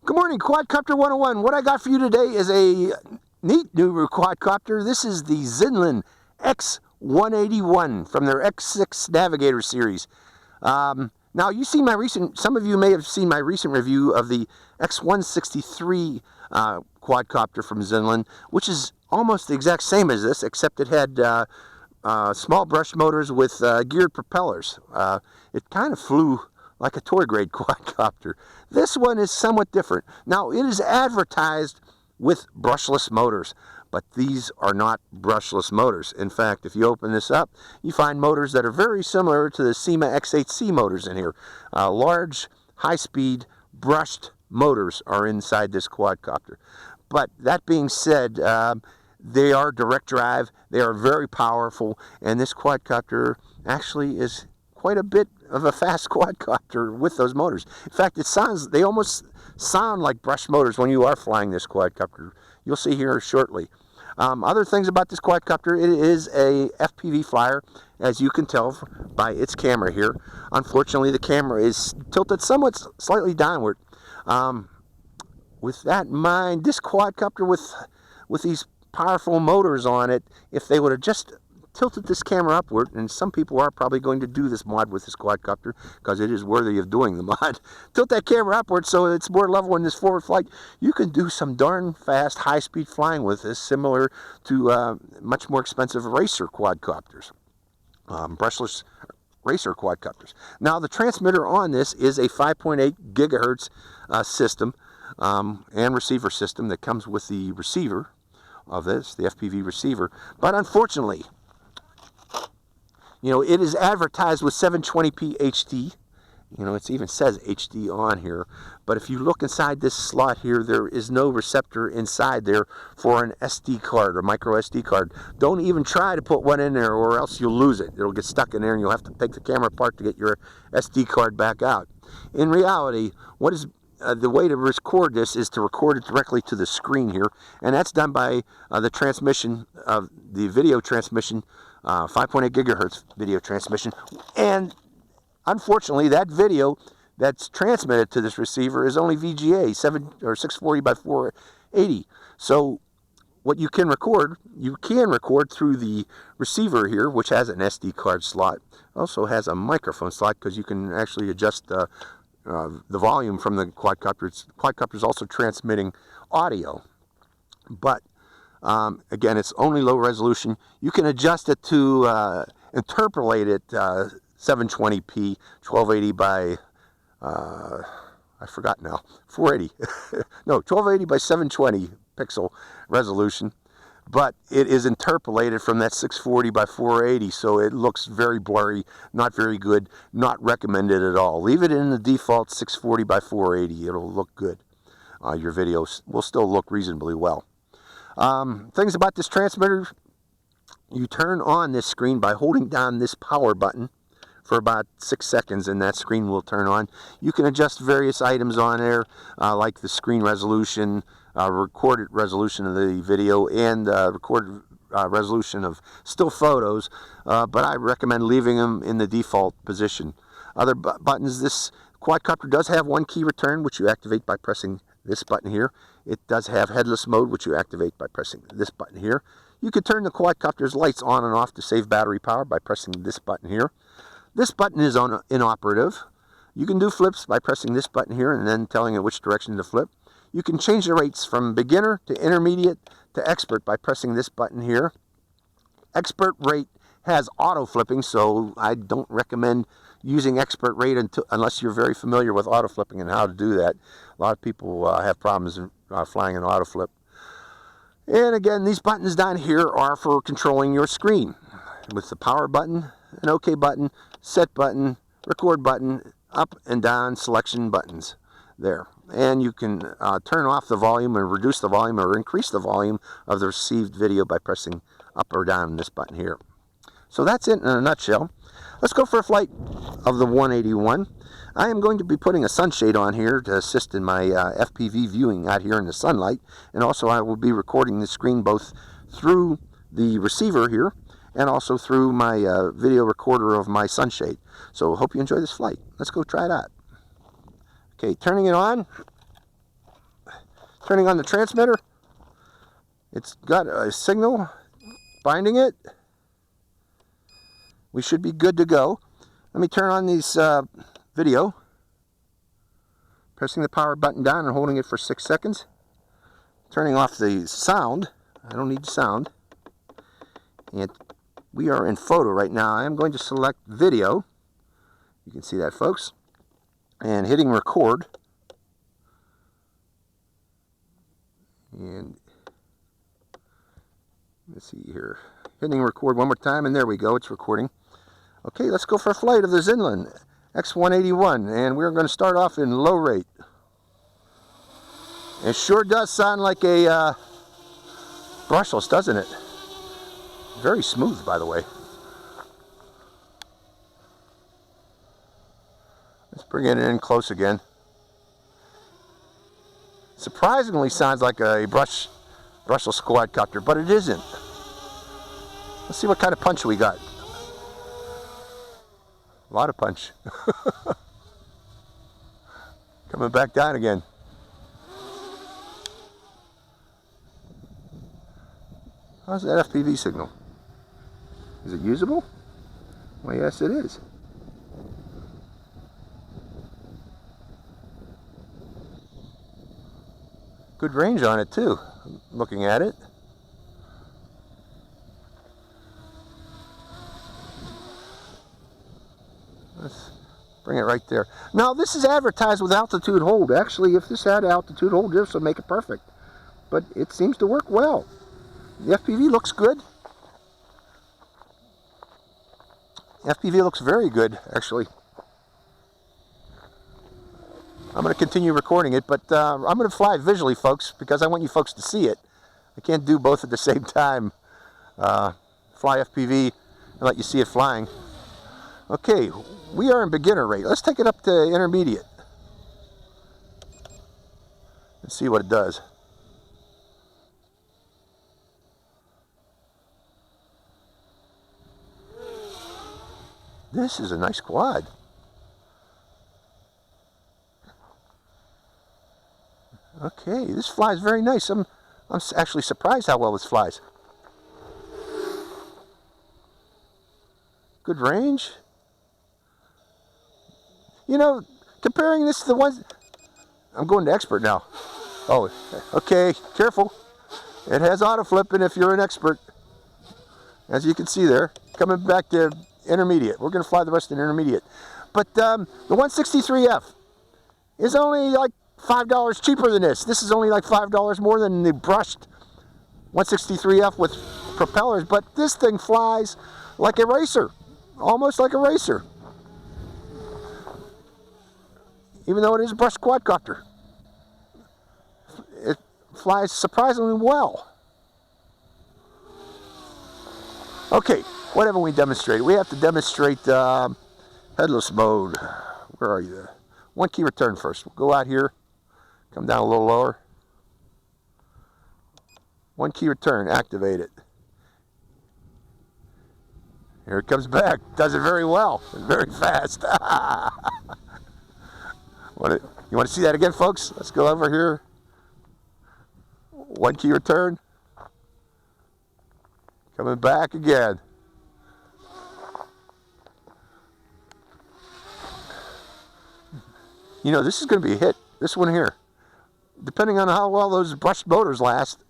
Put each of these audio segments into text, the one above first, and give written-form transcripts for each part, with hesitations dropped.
Good morning, Quadcopter 101. What I got for you today is a neat new quadcopter. This is the Xinlin X181 from their X6 Navigator series. Now, you've seen my recent, some of you may have seen my recent review of the X163 quadcopter from Xinlin, which is almost the exact same as this, except it had small brush motors with geared propellers. It kind of flew like a toy grade quadcopter. This one is somewhat different. Now, it is advertised with brushless motors, but these are not brushless motors. In fact, if you open this up, you find motors that are very similar to the SEMA X8C motors in here. Large, high-speed, brushed motors are inside this quadcopter. But that being said, they are direct drive, they are very powerful, and this quadcopter actually is quite a bit of a fast quadcopter with those motors. In fact, they almost sound like brush motors when you are flying this quadcopter. You'll see here shortly. Other things about this quadcopter, it is a FPV flyer, as you can tell by its camera here. Unfortunately, the camera is tilted somewhat slightly downward. With that in mind, this quadcopter with these powerful motors on it, if they would have just tilted this camera upward, and some people are probably going to do this mod with this quadcopter because it is worthy of doing the mod. Tilt that camera upward so it's more level in this forward flight. You can do some darn fast, high-speed flying with this, similar to much more expensive racer quadcopters, brushless racer quadcopters. Now, the transmitter on this is a 5.8 gigahertz system and receiver system that comes with the receiver of this, the FPV receiver. But unfortunately, you know, it is advertised with 720p HD. You know, it even says HD on here. But if you look inside this slot here, there is no receptor inside there for an SD card or micro SD card. Don't even try to put one in there, or else you'll lose it. It'll get stuck in there and you'll have to take the camera apart to get your SD card back out. In reality, what is the way to record this is to record it directly to the screen here, and that's done by the transmission of the video transmission, 5.8 gigahertz video transmission. And unfortunately, that video that's transmitted to this receiver is only VGA 640 by 480. So what you can record through the receiver here, which has an SD card slot. Also has a microphone slot because you can actually adjust the volume from the quadcopter. Quadcopter is also transmitting audio, but again, it's only low resolution. You can adjust it to interpolate it 720p, 1280 by I forgot now, 480. No, 1280 by 720 pixel resolution. But it is interpolated from that 640 by 480, so it looks very blurry, not very good, not recommended at all. Leave it in the default 640 by 480. It'll look good. Your video will still look reasonably well. Things about this transmitter: you turn on this screen by holding down this power button for about 6 seconds, and that screen will turn on. You can adjust various items on there, like the screen resolution, recorded resolution of the video, and recorded resolution of still photos, but I recommend leaving them in the default position. Other buttons: this quadcopter does have one key return, which you activate by pressing this button here. It does have headless mode, which you activate by pressing this button here. You can turn the quadcopter's lights on and off to save battery power by pressing this button here. This button is inoperative. You can do flips by pressing this button here and then telling it which direction to flip. You can change the rates from beginner to intermediate to expert by pressing this button here. Expert rate has auto flipping, so I don't recommend using expert rate unless you're very familiar with auto flipping and how to do that. A lot of people have problems flying an auto flip. And again, these buttons down here are for controlling your screen, with the power button, an OK button, set button, record button, up and down selection buttons there. And you can turn off the volume or reduce the volume or increase the volume of the received video by pressing up or down this button here. So that's it in a nutshell. Let's go for a flight of the 181. I am going to be putting a sunshade on here to assist in my FPV viewing out here in the sunlight, and also I will be recording the screen both through the receiver here and also through my video recorder of my sunshade. So hope you enjoy this flight. Let's go try it out. Okay, turning it on. Turning on the transmitter. It's got a signal binding it. We should be good to go. Let me turn on this video. Pressing the power button down and holding it for 6 seconds. Turning off the sound. I don't need sound. And we are in photo right now. I am going to select video. You can see that, folks. And hitting record. And let's see here. Hitting record one more time, and there we go. It's recording. Okay, let's go for a flight of the Xinlin X181, and we're going to start off in low rate. It sure does sound like a brushless, doesn't it? Very smooth, by the way. Let's bring it in close again. Surprisingly sounds like a brushless quadcopter, but it isn't. Let's see what kind of punch we got. A lot of punch. Coming back down again. How's that FPV signal? Is it usable? Well, yes, it is. Good range on it, too, looking at it. Let's bring it right there. Now, this is advertised with altitude hold. Actually, if this had altitude hold, this would make it perfect. But it seems to work well. The FPV looks good. FPV looks very good, actually. I'm going to continue recording it, but I'm going to fly visually, folks, because I want you folks to see it. I can't do both at the same time. Fly FPV and let you see it flying. Okay, we are in beginner rate. Let's take it up to intermediate. Let's see what it does. This is a nice quad. Okay, this flies very nice. I'm actually surprised how well this flies. Good range. You know, comparing this to the ones... I'm going to expert now. Oh, okay, careful. It has auto flipping if you're an expert. As you can see there, coming back to intermediate. We're going to fly the rest in intermediate. But the 163F is only like $5 cheaper than this. This is only like $5 more than the brushed 163F with propellers. But this thing flies like a racer. Almost like a racer. Even though it is a brushed quadcopter. It flies surprisingly well. Okay, what haven't we demonstrated? We have to demonstrate headless mode. Where are you? One key return first. We'll go out here, come down a little lower. One key return, activate it. Here it comes back. Does it very well. Very fast. You want to see that again, folks? Let's go over here. One key return. Coming back again. You know, this is going to be a hit. This one here. Depending on how well those brushed motors last.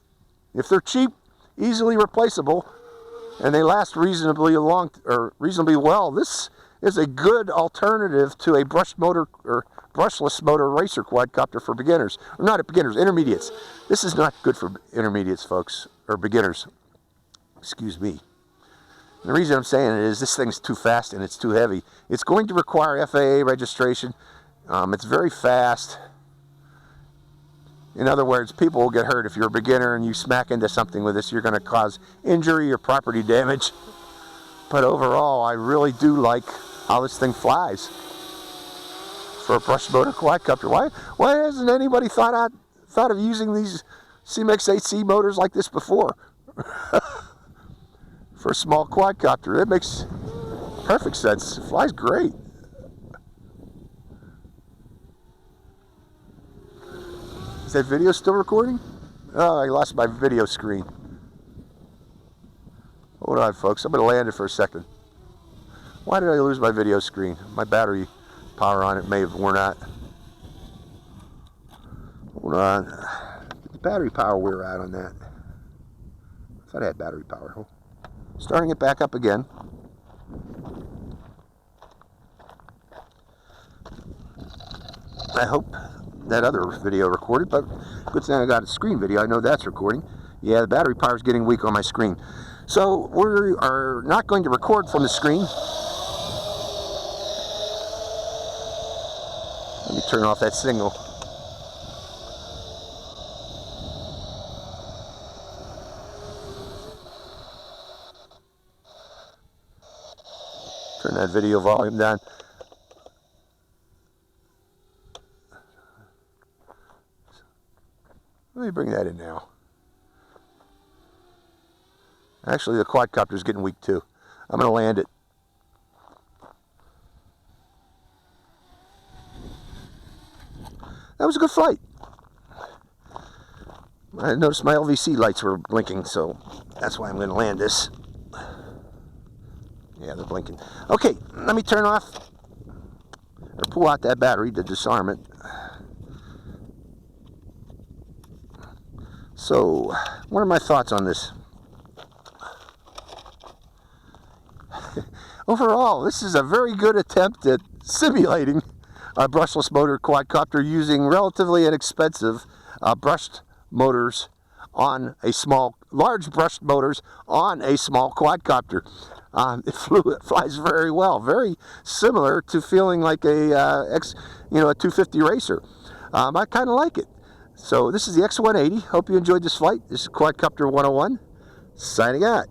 If they're cheap, easily replaceable, and they last reasonably long or reasonably well, this is a good alternative to a brushed motor or brushless motor racer quadcopter for beginners. Or not beginners, intermediates. This is not good for intermediates, folks, or beginners. Excuse me. The reason I'm saying it is this thing's too fast and it's too heavy. It's going to require FAA registration. It's very fast. In other words, people will get hurt. If you're a beginner and you smack into something with this, you're going to cause injury or property damage. But overall, I really do like how this thing flies for a brush motor quadcopter. Why hasn't anybody thought of using these CMX 8C motors like this before? For a small quadcopter, it makes perfect sense. It flies great. Is that video still recording? Oh, I lost my video screen. Hold on, folks. I'm going to land it for a second. Why did I lose my video screen? My battery power on it may have worn out. Hold on. Did the battery power wear out on that? I thought I had battery power. Starting it back up again. I hope that other video recorded, but good thing I got a screen video. I know that's recording. Yeah, the battery power is getting weak on my screen. So we are not going to record from the screen. Let me turn off that signal. Turn that video volume down. Let me bring that in now. Actually, the quadcopter is getting weak too. I'm going to land it. That was a good flight. I noticed my LVC lights were blinking, so that's why I'm going to land this. Yeah, they're blinking. Okay, let me turn off or pull out that battery to disarm it. So, what are my thoughts on this? Overall, this is a very good attempt at simulating a brushless motor quadcopter using relatively inexpensive brushed motors on a large brushed motors on a small quadcopter. It flies very well, very similar to feeling like a 250 racer. I kind of like it. So this is the X180. Hope you enjoyed this flight. This is Quadcopter 101, signing out.